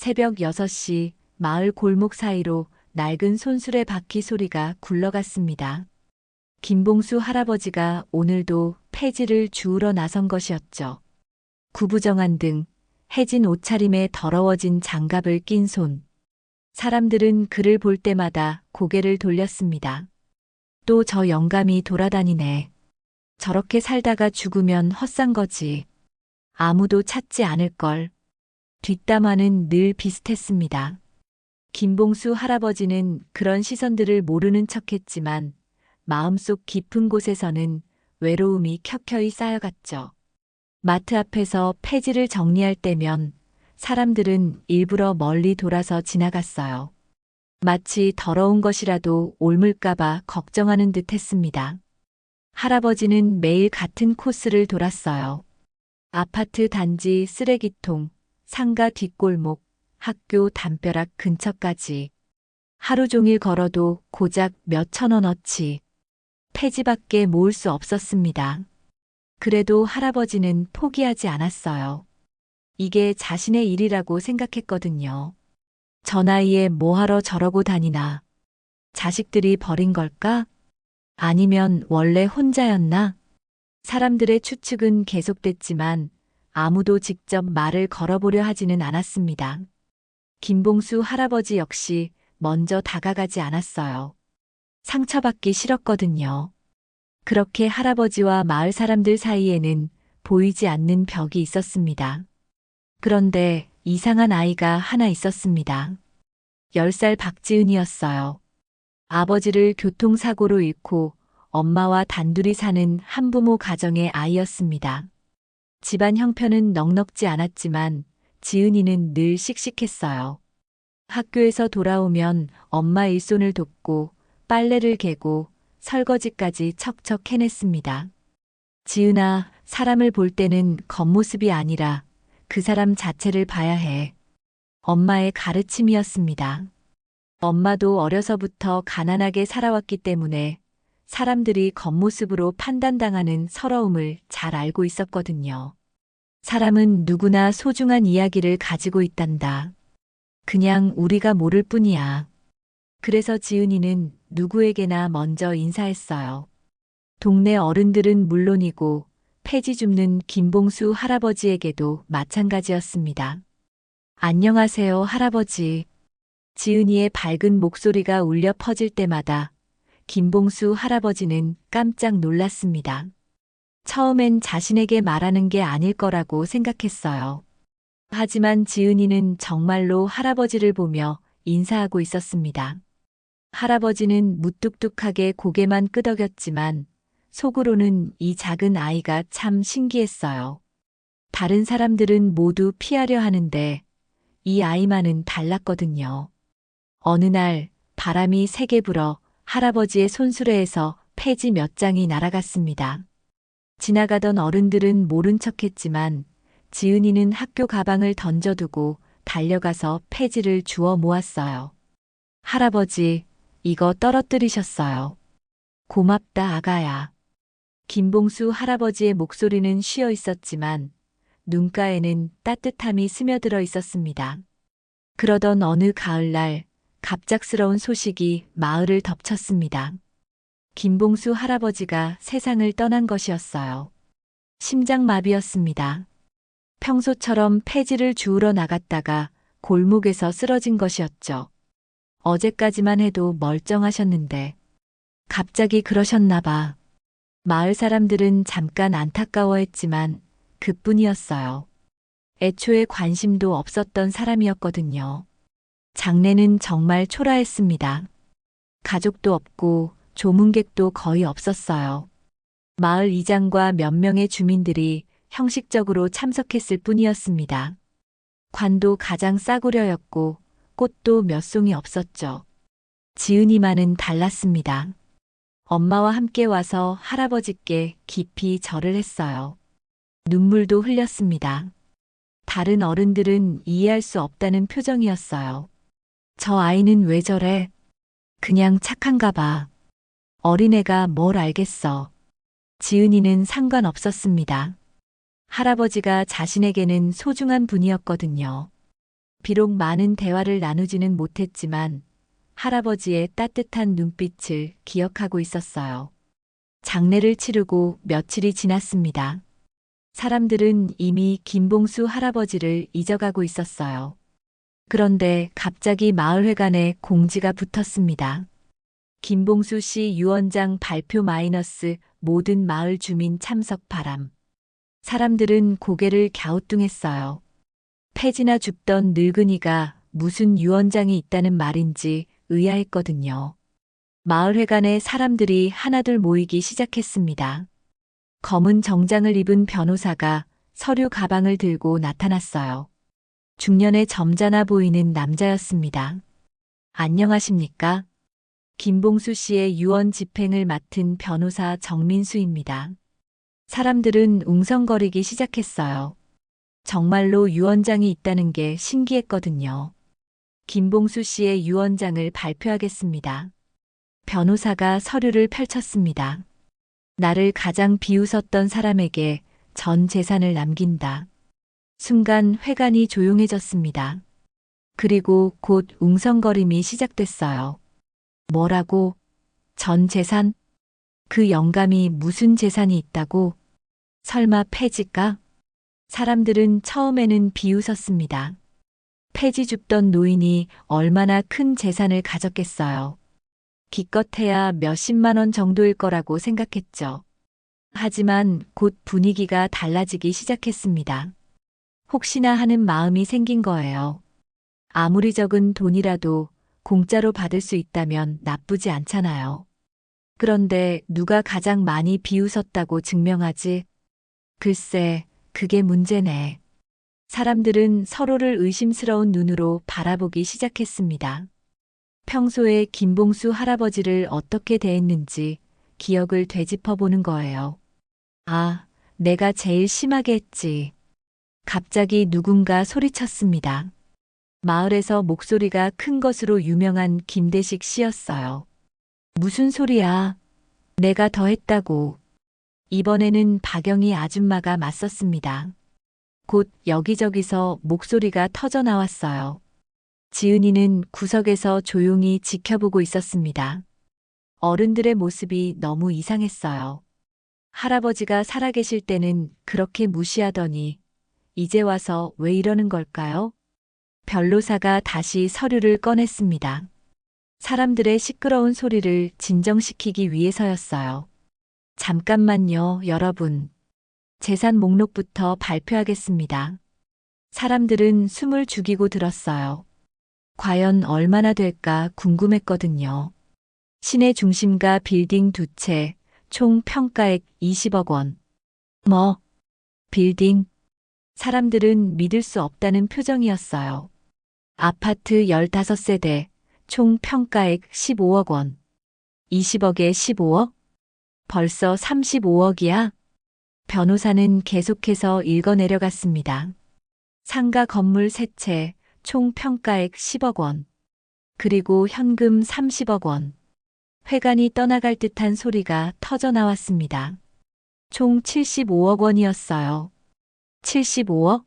새벽 6시 마을 골목 사이로 낡은 손수레 바퀴 소리가 굴러갔습니다. 김봉수 할아버지가 오늘도 폐지를 주우러 나선 것이었죠. 구부정한 등, 해진 옷차림에 더러워진 장갑을 낀 손. 사람들은 그를 볼 때마다 고개를 돌렸습니다. 또 저 영감이 돌아다니네. 저렇게 살다가 죽으면 헛산 거지. 아무도 찾지 않을걸. 뒷담화는 늘 비슷했습니다. 김봉수 할아버지는 그런 시선들을 모르는 척했지만 마음속 깊은 곳에서는 외로움이 켜켜이 쌓여갔죠. 마트 앞에서 폐지를 정리할 때면 사람들은 일부러 멀리 돌아서 지나갔어요. 마치 더러운 것이라도 옮을까봐 걱정하는 듯 했습니다. 할아버지는 매일 같은 코스를 돌았어요. 아파트 단지 쓰레기통, 상가 뒷골목, 학교 담벼락 근처까지. 하루 종일 걸어도 고작 몇천 원어치. 폐지밖에 모을 수 없었습니다. 그래도 할아버지는 포기하지 않았어요. 이게 자신의 일이라고 생각했거든요. 저 나이에 뭐하러 저러고 다니나. 자식들이 버린 걸까? 아니면 원래 혼자였나? 사람들의 추측은 계속됐지만 아무도 직접 말을 걸어보려 하지는 않았습니다. 김봉수 할아버지 역시 먼저 다가가지 않았어요. 상처받기 싫었거든요. 그렇게 할아버지와 마을 사람들 사이에는 보이지 않는 벽이 있었습니다. 그런데 이상한 아이가 하나 있었습니다. 10살 박지은이었어요. 아버지를 교통사고로 잃고 엄마와 단둘이 사는 한부모 가정의 아이였습니다. 집안 형편은 넉넉지 않았지만 지은이는 늘 씩씩했어요. 학교에서 돌아오면 엄마 일손을 돕고 빨래를 개고 설거지까지 척척 해냈습니다. 지은아, 사람을 볼 때는 겉모습이 아니라 그 사람 자체를 봐야 해. 엄마의 가르침이었습니다. 엄마도 어려서부터 가난하게 살아왔기 때문에 사람들이 겉모습으로 판단당하는 서러움을 잘 알고 있었거든요. 사람은 누구나 소중한 이야기를 가지고 있단다. 그냥 우리가 모를 뿐이야. 그래서 지은이는 누구에게나 먼저 인사했어요. 동네 어른들은 물론이고 폐지 줍는 김봉수 할아버지에게도 마찬가지였습니다. 안녕하세요, 할아버지. 지은이의 밝은 목소리가 울려 퍼질 때마다 김봉수 할아버지는 깜짝 놀랐습니다. 처음엔 자신에게 말하는 게 아닐 거라고 생각했어요. 하지만 지은이는 정말로 할아버지를 보며 인사하고 있었습니다. 할아버지는 무뚝뚝하게 고개만 끄덕였지만 속으로는 이 작은 아이가 참 신기했어요. 다른 사람들은 모두 피하려 하는데 이 아이만은 달랐거든요. 어느 날 바람이 세게 불어 할아버지의 손수레에서 폐지 몇 장이 날아갔습니다. 지나가던 어른들은 모른 척했지만 지은이는 학교 가방을 던져두고 달려가서 폐지를 주워 모았어요. 할아버지, 이거 떨어뜨리셨어요. 고맙다, 아가야. 김봉수 할아버지의 목소리는 쉬어 있었지만 눈가에는 따뜻함이 스며들어 있었습니다. 그러던 어느 가을날 갑작스러운 소식이 마을을 덮쳤습니다. 김봉수 할아버지가 세상을 떠난 것이었어요. 심장마비였습니다. 평소처럼 폐지를 주우러 나갔다가 골목에서 쓰러진 것이었죠. 어제까지만 해도 멀쩡하셨는데 갑자기 그러셨나 봐. 마을 사람들은 잠깐 안타까워했지만 그뿐이었어요. 애초에 관심도 없었던 사람이었거든요. 장례는 정말 초라했습니다. 가족도 없고 조문객도 거의 없었어요. 마을 이장과 몇 명의 주민들이 형식적으로 참석했을 뿐이었습니다. 관도 가장 싸구려였고 꽃도 몇 송이 없었죠. 지은이만은 달랐습니다. 엄마와 함께 와서 할아버지께 깊이 절을 했어요. 눈물도 흘렸습니다. 다른 어른들은 이해할 수 없다는 표정이었어요. 저 아이는 왜 저래? 그냥 착한가 봐. 어린애가 뭘 알겠어. 지은이는 상관없었습니다. 할아버지가 자신에게는 소중한 분이었거든요. 비록 많은 대화를 나누지는 못했지만 할아버지의 따뜻한 눈빛을 기억하고 있었어요. 장례를 치르고 며칠이 지났습니다. 사람들은 이미 김봉수 할아버지를 잊어가고 있었어요. 그런데 갑자기 마을회관에 공지가 붙었습니다. 김봉수 씨 유언장 발표 마이너스 모든 마을 주민 참석 바람. 사람들은 고개를 갸우뚱했어요. 폐지나 줍던 늙은이가 무슨 유언장이 있다는 말인지 의아했거든요. 마을회관에 사람들이 하나둘 모이기 시작했습니다. 검은 정장을 입은 변호사가 서류 가방을 들고 나타났어요. 중년에 점잖아 보이는 남자였습니다. 안녕하십니까? 김봉수 씨의 유언 집행을 맡은 변호사 정민수입니다. 사람들은 웅성거리기 시작했어요. 정말로 유언장이 있다는 게 신기했거든요. 김봉수 씨의 유언장을 발표하겠습니다. 변호사가 서류를 펼쳤습니다. 나를 가장 비웃었던 사람에게 전 재산을 남긴다. 순간 회관이 조용해졌습니다. 그리고 곧 웅성거림이 시작됐어요. 뭐라고? 전 재산? 그 영감이 무슨 재산이 있다고? 설마 폐지가? 사람들은 처음에는 비웃었습니다. 폐지 줍던 노인이 얼마나 큰 재산을 가졌겠어요. 기껏해야 몇십만 원 정도일 거라고 생각했죠. 하지만 곧 분위기가 달라지기 시작했습니다. 혹시나 하는 마음이 생긴 거예요. 아무리 적은 돈이라도 공짜로 받을 수 있다면 나쁘지 않잖아요. 그런데 누가 가장 많이 비웃었다고 증명하지? 글쎄, 그게 문제네. 사람들은 서로를 의심스러운 눈으로 바라보기 시작했습니다. 평소에 김봉수 할아버지를 어떻게 대했는지 기억을 되짚어 보는 거예요. 아, 내가 제일 심하게 했지. 갑자기 누군가 소리쳤습니다. 마을에서 목소리가 큰 것으로 유명한 김대식 씨였어요. 무슨 소리야? 내가 더 했다고. 이번에는 박영희 아줌마가 맞섰습니다. 곧 여기저기서 목소리가 터져 나왔어요. 지은이는 구석에서 조용히 지켜보고 있었습니다. 어른들의 모습이 너무 이상했어요. 할아버지가 살아계실 때는 그렇게 무시하더니 이제 와서 왜 이러는 걸까요? 변호사가 다시 서류를 꺼냈습니다. 사람들의 시끄러운 소리를 진정시키기 위해서였어요. 잠깐만요, 여러분. 재산 목록부터 발표하겠습니다. 사람들은 숨을 죽이고 들었어요. 과연 얼마나 될까 궁금했거든요. 시내 중심가 빌딩 2채, 총 평가액 20억 원. 뭐? 빌딩? 사람들은 믿을 수 없다는 표정이었어요. 아파트 15세대, 총 평가액 15억 원. 20억에 15억? 벌써 35억이야? 변호사는 계속해서 읽어내려갔습니다. 상가 건물 3채, 총 평가액 10억 원. 그리고 현금 30억 원. 회관이 떠나갈 듯한 소리가 터져 나왔습니다. 총 75억 원이었어요. 75억?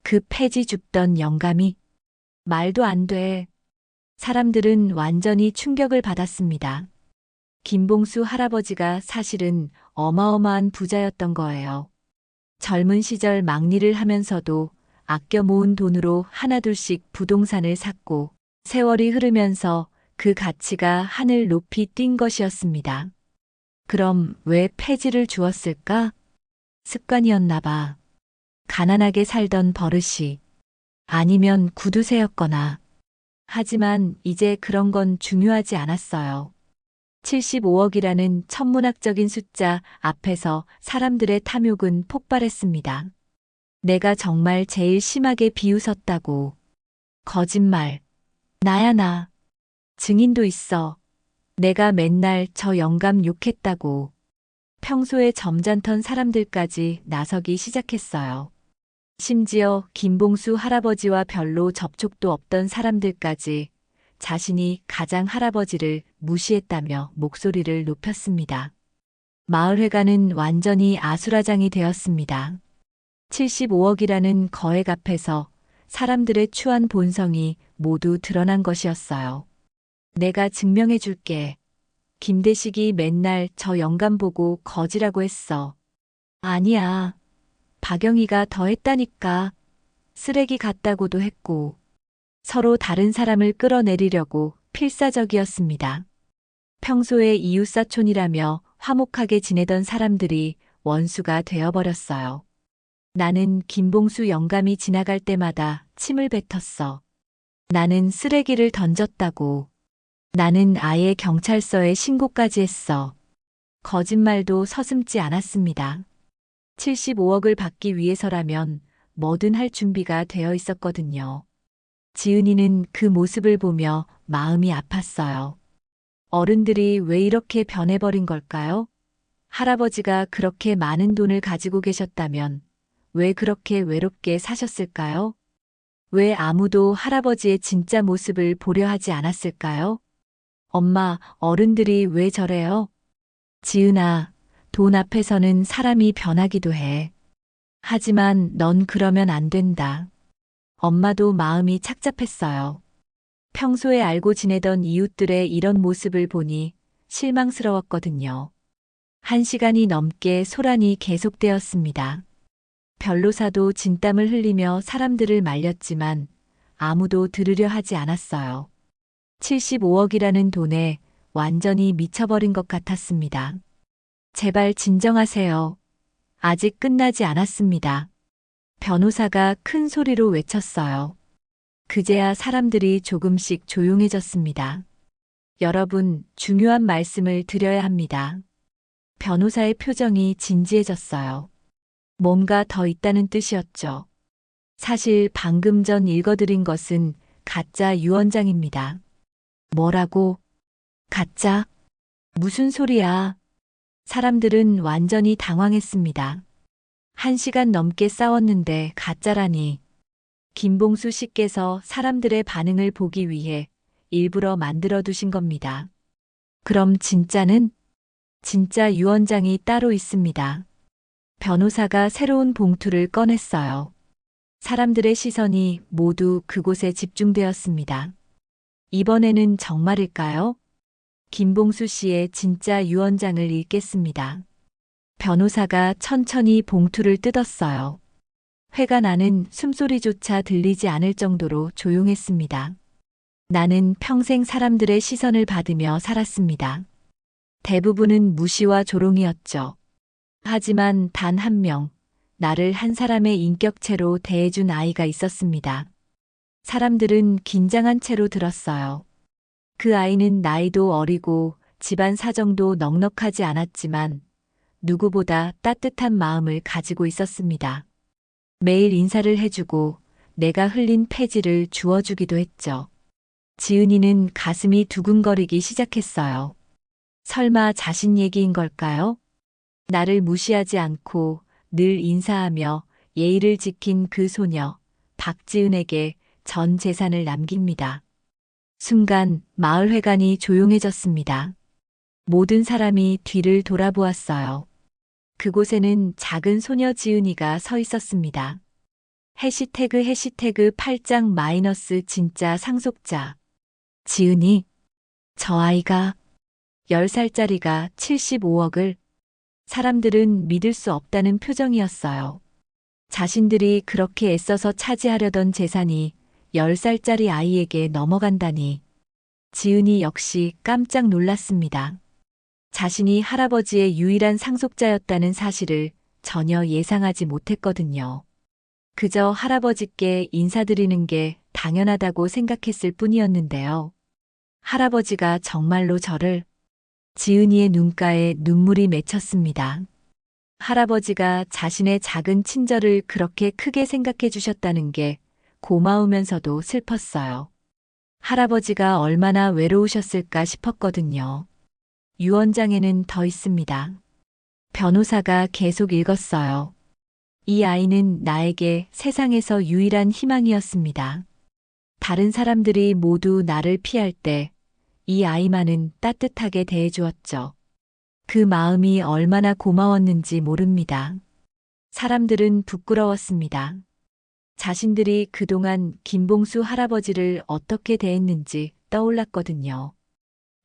그 폐지 줍던 영감이? 말도 안 돼. 사람들은 완전히 충격을 받았습니다. 김봉수 할아버지가 사실은 어마어마한 부자였던 거예요. 젊은 시절 막리를 하면서도 아껴 모은 돈으로 하나둘씩 부동산을 샀고 세월이 흐르면서 그 가치가 하늘 높이 뛴 것이었습니다. 그럼 왜 폐지를 주었을까? 습관이었나 봐. 가난하게 살던 버릇이. 아니면 구두쇠였거나. 하지만 이제 그런 건 중요하지 않았어요. 75억이라는 천문학적인 숫자 앞에서 사람들의 탐욕은 폭발했습니다. 내가 정말 제일 심하게 비웃었다고. 거짓말. 나야 나. 증인도 있어. 내가 맨날 저 영감 욕했다고. 평소에 점잖던 사람들까지 나서기 시작했어요. 심지어 김봉수 할아버지와 별로 접촉도 없던 사람들까지 자신이 가장 할아버지를 무시했다며 목소리를 높였습니다. 마을회관은 완전히 아수라장이 되었습니다. 75억이라는 거액 앞에서 사람들의 추한 본성이 모두 드러난 것이었어요. 내가 증명해 줄게. 김대식이 맨날 저 영감 보고 거지라고 했어. 아니야. 박영희가 더 했다니까. 쓰레기 같다고도 했고. 서로 다른 사람을 끌어내리려고 필사적이었습니다. 평소에 이웃사촌이라며 화목하게 지내던 사람들이 원수가 되어버렸어요. 나는 김봉수 영감이 지나갈 때마다 침을 뱉었어. 나는 쓰레기를 던졌다고. 나는 아예 경찰서에 신고까지 했어. 거짓말도 서슴지 않았습니다. 75억을 받기 위해서라면 뭐든 할 준비가 되어 있었거든요. 지은이는 그 모습을 보며 마음이 아팠어요. 어른들이 왜 이렇게 변해버린 걸까요? 할아버지가 그렇게 많은 돈을 가지고 계셨다면 왜 그렇게 외롭게 사셨을까요? 왜 아무도 할아버지의 진짜 모습을 보려 하지 않았을까요? 엄마, 어른들이 왜 저래요? 지은아, 돈 앞에서는 사람이 변하기도 해. 하지만 넌 그러면 안 된다. 엄마도 마음이 착잡했어요. 평소에 알고 지내던 이웃들의 이런 모습을 보니 실망스러웠거든요. 1시간이 넘게 소란이 계속되었습니다. 변로사도 진땀을 흘리며 사람들을 말렸지만 아무도 들으려 하지 않았어요. 75억이라는 돈에 완전히 미쳐버린 것 같았습니다. 제발 진정하세요. 아직 끝나지 않았습니다. 변호사가 큰 소리로 외쳤어요. 그제야 사람들이 조금씩 조용해졌습니다. 여러분, 중요한 말씀을 드려야 합니다. 변호사의 표정이 진지해졌어요. 뭔가 더 있다는 뜻이었죠. 사실 방금 전 읽어드린 것은 가짜 유언장입니다. 뭐라고? 가짜? 무슨 소리야? 사람들은 완전히 당황했습니다. 1시간 넘게 싸웠는데 가짜라니. 김봉수 씨께서 사람들의 반응을 보기 위해 일부러 만들어 두신 겁니다. 그럼 진짜는? 진짜 유언장이 따로 있습니다. 변호사가 새로운 봉투를 꺼냈어요. 사람들의 시선이 모두 그곳에 집중되었습니다. 이번에는 정말일까요? 김봉수 씨의 진짜 유언장을 읽겠습니다. 변호사가 천천히 봉투를 뜯었어요. 회가 나는 숨소리조차 들리지 않을 정도로 조용했습니다. 나는 평생 사람들의 시선을 받으며 살았습니다. 대부분은 무시와 조롱이었죠. 하지만 단 한 명, 나를 한 사람의 인격체로 대해준 아이가 있었습니다. 사람들은 긴장한 채로 들었어요. 그 아이는 나이도 어리고 집안 사정도 넉넉하지 않았지만 누구보다 따뜻한 마음을 가지고 있었습니다. 매일 인사를 해주고 내가 흘린 폐지를 주워주기도 했죠. 지은이는 가슴이 두근거리기 시작했어요. 설마 자신 얘기인 걸까요? 나를 무시하지 않고 늘 인사하며 예의를 지킨 그 소녀, 박지은에게 전 재산을 남깁니다. 순간 마을회관이 조용해졌습니다. 모든 사람이 뒤를 돌아보았어요. 그곳에는 작은 소녀 지은이가 서 있었습니다. 해시태그 8장 마이너스 진짜 상속자. 지은이, 저 아이가 10살짜리가 75억을 사람들은 믿을 수 없다는 표정이었어요. 자신들이 그렇게 애써서 차지하려던 재산이 10살짜리 아이에게 넘어간다니. 지은이 역시 깜짝 놀랐습니다. 자신이 할아버지의 유일한 상속자였다는 사실을 전혀 예상하지 못했거든요. 그저 할아버지께 인사드리는 게 당연하다고 생각했을 뿐이었는데요. 할아버지가 정말로 저를 지은이의 눈가에 눈물이 맺혔습니다. 할아버지가 자신의 작은 친절을 그렇게 크게 생각해 주셨다는 게 고마우면서도 슬펐어요. 할아버지가 얼마나 외로우셨을까 싶었거든요. 유언장에는 더 있습니다. 변호사가 계속 읽었어요. 이 아이는 나에게 세상에서 유일한 희망이었습니다. 다른 사람들이 모두 나를 피할 때 이 아이만은 따뜻하게 대해주었죠. 그 마음이 얼마나 고마웠는지 모릅니다. 사람들은 부끄러웠습니다. 자신들이 그동안 김봉수 할아버지를 어떻게 대했는지 떠올랐거든요.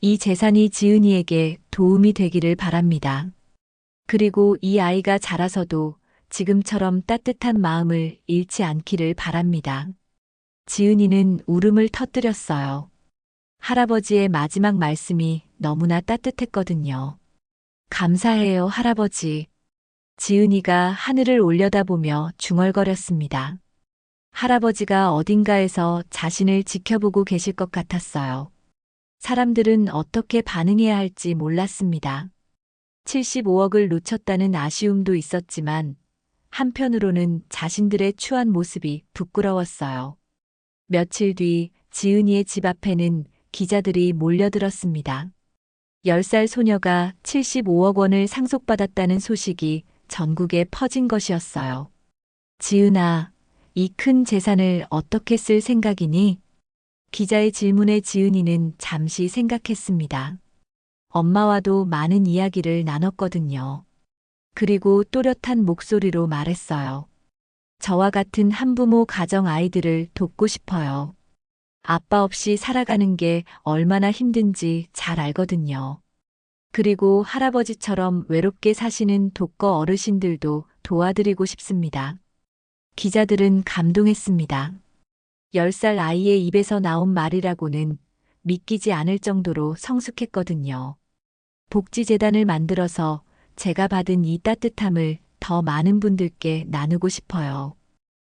이 재산이 지은이에게 도움이 되기를 바랍니다. 그리고 이 아이가 자라서도 지금처럼 따뜻한 마음을 잃지 않기를 바랍니다. 지은이는 울음을 터뜨렸어요. 할아버지의 마지막 말씀이 너무나 따뜻했거든요. 감사해요, 할아버지. 지은이가 하늘을 올려다보며 중얼거렸습니다. 할아버지가 어딘가에서 자신을 지켜보고 계실 것 같았어요. 사람들은 어떻게 반응해야 할지 몰랐습니다. 75억을 놓쳤다는 아쉬움도 있었지만 한편으로는 자신들의 추한 모습이 부끄러웠어요. 며칠 뒤 지은이의 집 앞에는 기자들이 몰려들었습니다. 10살 소녀가 75억 원을 상속받았다는 소식이 전국에 퍼진 것이었어요. 지은아, 이 큰 재산을 어떻게 쓸 생각이니? 기자의 질문에 지은이는 잠시 생각했습니다. 엄마와도 많은 이야기를 나눴거든요. 그리고 또렷한 목소리로 말했어요. 저와 같은 한부모 가정 아이들을 돕고 싶어요. 아빠 없이 살아가는 게 얼마나 힘든지 잘 알거든요. 그리고 할아버지처럼 외롭게 사시는 독거 어르신들도 도와드리고 싶습니다. 기자들은 감동했습니다. 10살 아이의 입에서 나온 말이라고는 믿기지 않을 정도로 성숙했거든요. 복지재단을 만들어서 제가 받은 이 따뜻함을 더 많은 분들께 나누고 싶어요.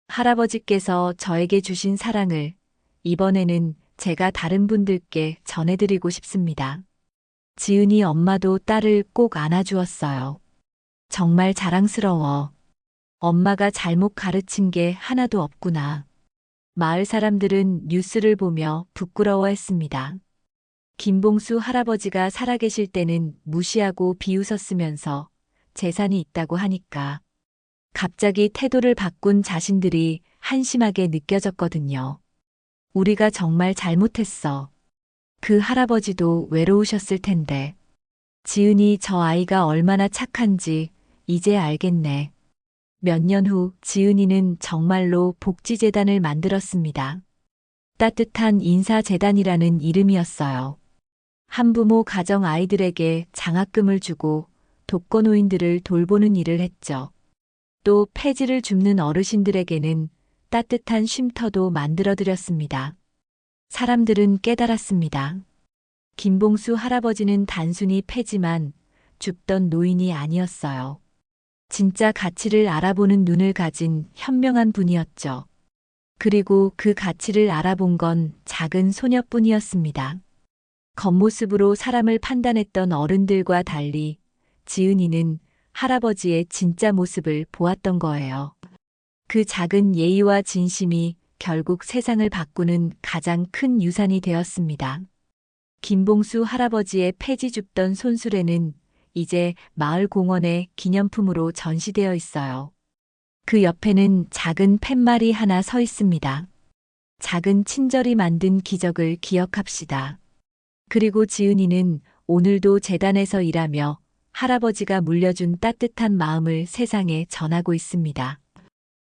할아버지께서 저에게 주신 사랑을 이번에는 제가 다른 분들께 전해드리고 싶습니다. 지은이 엄마도 딸을 꼭 안아주었어요. 정말 자랑스러워. 엄마가 잘못 가르친 게 하나도 없구나. 마을 사람들은 뉴스를 보며 부끄러워했습니다. 김봉수 할아버지가 살아계실 때는 무시하고 비웃었으면서 재산이 있다고 하니까 갑자기 태도를 바꾼 자신들이 한심하게 느껴졌거든요. 우리가 정말 잘못했어. 그 할아버지도 외로우셨을 텐데. 지은이 저 아이가 얼마나 착한지 이제 알겠네. 몇 년 후 지은이는 정말로 복지재단을 만들었습니다. 따뜻한 인사재단이라는 이름이었어요. 한부모 가정 아이들에게 장학금을 주고 독거노인들을 돌보는 일을 했죠. 또 폐지를 줍는 어르신들에게는 따뜻한 쉼터도 만들어드렸습니다. 사람들은 깨달았습니다. 김봉수 할아버지는 단순히 폐지만 줍던 노인이 아니었어요. 진짜 가치를 알아보는 눈을 가진 현명한 분이었죠. 그리고 그 가치를 알아본 건 작은 소녀뿐이었습니다. 겉모습으로 사람을 판단했던 어른들과 달리 지은이는 할아버지의 진짜 모습을 보았던 거예요. 그 작은 예의와 진심이 결국 세상을 바꾸는 가장 큰 유산이 되었습니다. 김봉수 할아버지의 폐지 줍던 손수레는 이제 마을 공원에 기념품으로 전시되어 있어요. 그 옆에는 작은 팻말이 하나 서 있습니다. 작은 친절이 만든 기적을 기억합시다. 그리고 지은이는 오늘도 재단에서 일하며 할아버지가 물려준 따뜻한 마음을 세상에 전하고 있습니다.